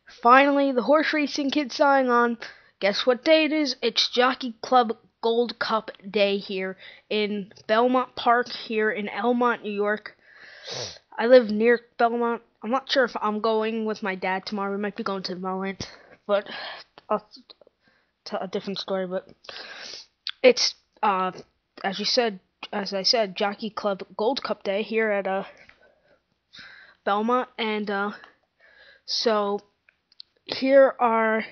Finally, the Horse Racing Kid signing on. Guess what day it is? It's Jockey Club Gold Cup Day here in Belmont Park here in Elmont, New York. I live near Belmont. I'm not sure if I'm going with my dad tomorrow. We might be going to the Belmont, but I'll tell a different story. But it's as I said, Jockey Club Gold Cup Day here at Belmont, and so here are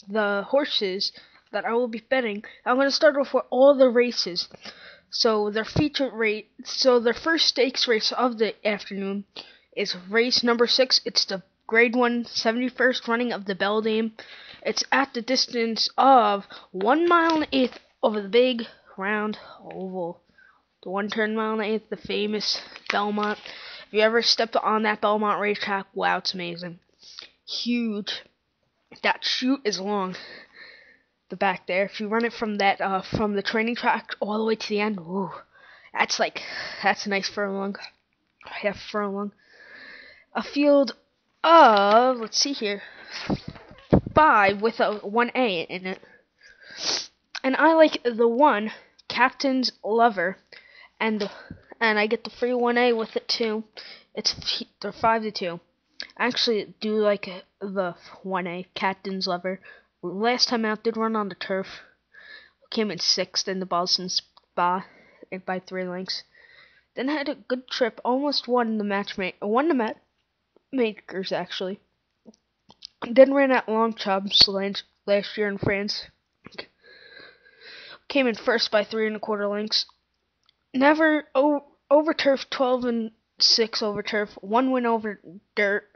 the horses that I will be betting. I'm going to start off with all the races. So their first stakes race of the afternoon is race number 6. It's the Grade 1 71st running of the Beldame. It's at the distance of 1 mile and 1/8 over the big round oval. The 1 turn mile and 1/8, the famous Belmont. If you ever stepped on that Belmont racetrack, wow, it's amazing. Huge. That chute is long. The back there. If you run it from from the training track all the way to the end, ooh, that's a nice furlong, half furlong. A field of, let's see here, 5 with a 1A in it, and I like the 1 Captain's Lover, and I get the free 1A with it too. They're 5-2. I actually do like the 1A Captain's Lover. Last time out, did run on the turf. Came in 6th in the Boston Spa by 3 lengths. Then had a good trip. Almost won the matchmakers actually. Then ran at Long Chubs last year in France. Came in 1st by 3 1/4 lengths. Never over turf, 12-6 over turf. 1 win over dirt.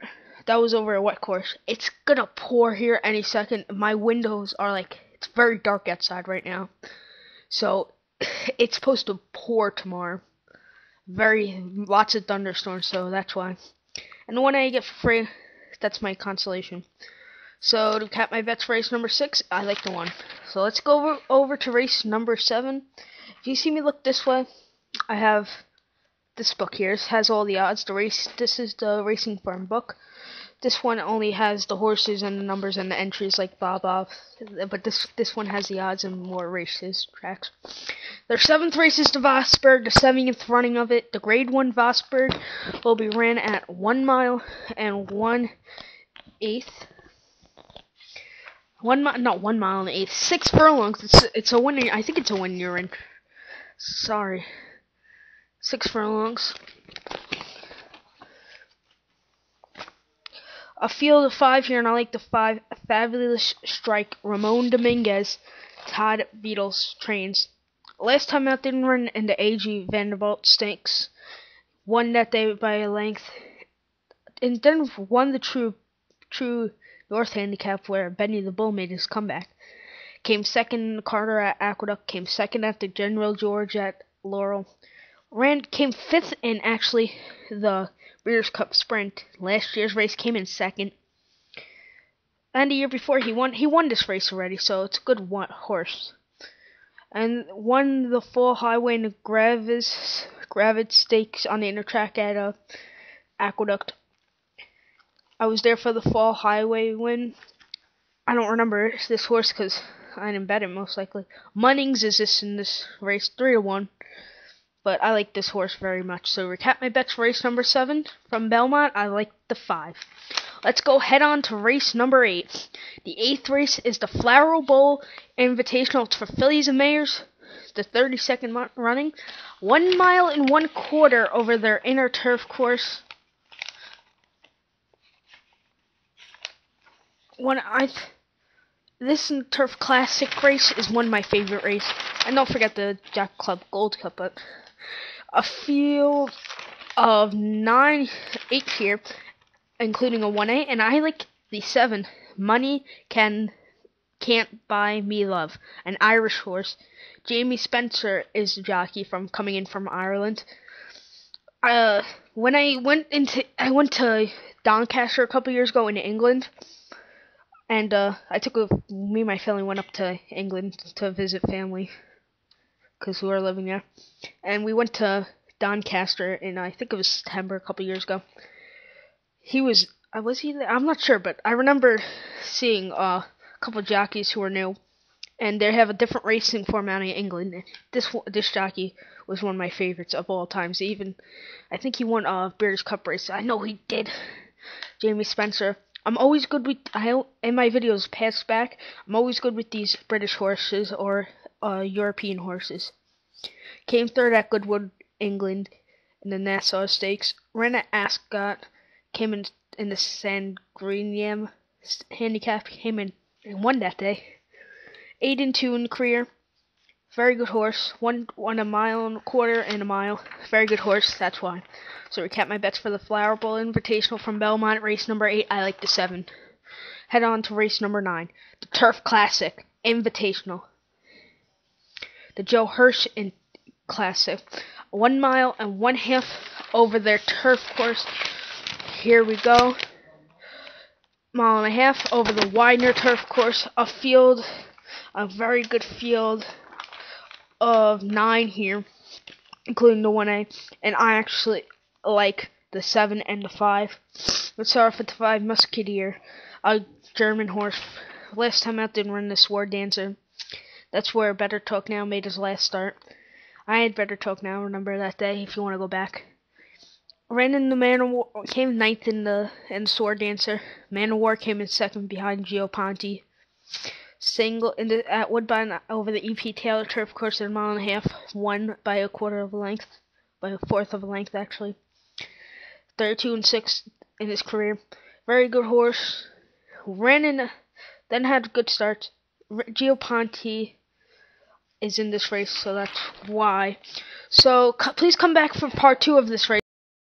That was over a wet course. It's gonna pour here any second. My windows are it's very dark outside right now. So it's supposed to pour tomorrow. Lots of thunderstorms, so that's why. And the 1A you get for free, that's my consolation. So to cap my bets for race number 6, I like the 1. So let's go over to race number 7. If you see me look this way, I have this book here. This has all the odds. This is the Racing Farm book. This one only has the horses and the numbers and the entries like blah blah, but this one has the odds and more races, tracks. Their 7th race is the Vosburg, the 7th running of it. The Grade 1 Vosburg will be ran at 1 mile and 1/8. 1 mile, not 1 mile and 1/8. 6 furlongs. It's a win. I think it's a win you're in. Sorry, 6 furlongs. A field of 5 here, and I like the 5 Fabulous Strike, Ramon Dominguez, Todd Beatles trains. Last time out, didn't run in the A.G. Vanderbilt Stakes. Won that day by a length. And then won the True North Handicap where Benny the Bull made his comeback. Came 2nd in the Carter at Aqueduct. Came 2nd at the General George at Laurel. Came 5th in actually the Breeders' Cup Sprint. Last year's race came in 2nd. And the year before he won this race already, so it's a good horse. And won the full highway in the Gravid Stakes on the inner track at Aqueduct. I was there for the fall highway win. I don't remember this horse because I didn't bet it most likely. Munnings is in this race, 3-1. But I like this horse very much. So recap my bets for race number 7 from Belmont. I like the 5. Let's go head on to race number 8. The 8th race is the Flower Bowl Invitational. It's for fillies and mares. The 32nd running. 1 mile and 1/4 over their inner turf course. This Turf Classic race is one of my favorite races. And don't forget the Jockey Club Gold Cup. But a field of 8 here, including a 1A, and I like the 7. Money Can't Buy Me Love, an Irish horse. Jamie Spencer is the jockey coming in from Ireland. When I went to Doncaster a couple years ago in England, and me and my family went up to England to visit family because we were living there, and we went to Doncaster in I think it was September a couple years ago. He was Was he there? I'm not sure, but I remember seeing a couple jockeys who were new, and they have a different racing format in England. This jockey was one of my favorites of all times. I think he won a British Cup race. I know he did. Jamie Spencer. I'm always good with in my videos past back. I'm always good with these British horses or European horses. Came third at Goodwood, England, in the Nassau Stakes. Ran at Ascot. Came in the Sandringham handicap. Came in and won that day. 8-2 in the career. Very good horse. Won a mile and a quarter and a mile. Very good horse. That's why. So recap my bets for the Flower Bowl Invitational from Belmont. Race number 8. I like the 7. Head on to race number 9. The Turf Classic Invitational. The Joe Hirsch Classic. 1 mile and 1/2 over their turf course. Here we go. 1.5 miles over the Widener turf course. A very good field of 9 here, including the 1A, and I actually like the 7 and the 5. Let's start off with the 5 Musketeer, a German horse. Last time out didn't run the Sword Dancer. That's where Better Talk Now made his last start. I had Better Talk Now, remember that day if you want to go back. Ran in the Man of War, came 9th in the Sword Dancer. Man of War came in 2nd behind Gioponti. Single at Woodbine over the E.P. Taylor turf course at 1.5 miles, won by a 1/4 of a length, by a 1/4 of a length actually. 32-6 in his career. Very good horse. Then had good starts. Gioponti is in this race, so that's why. So please come back for part 2 of this race.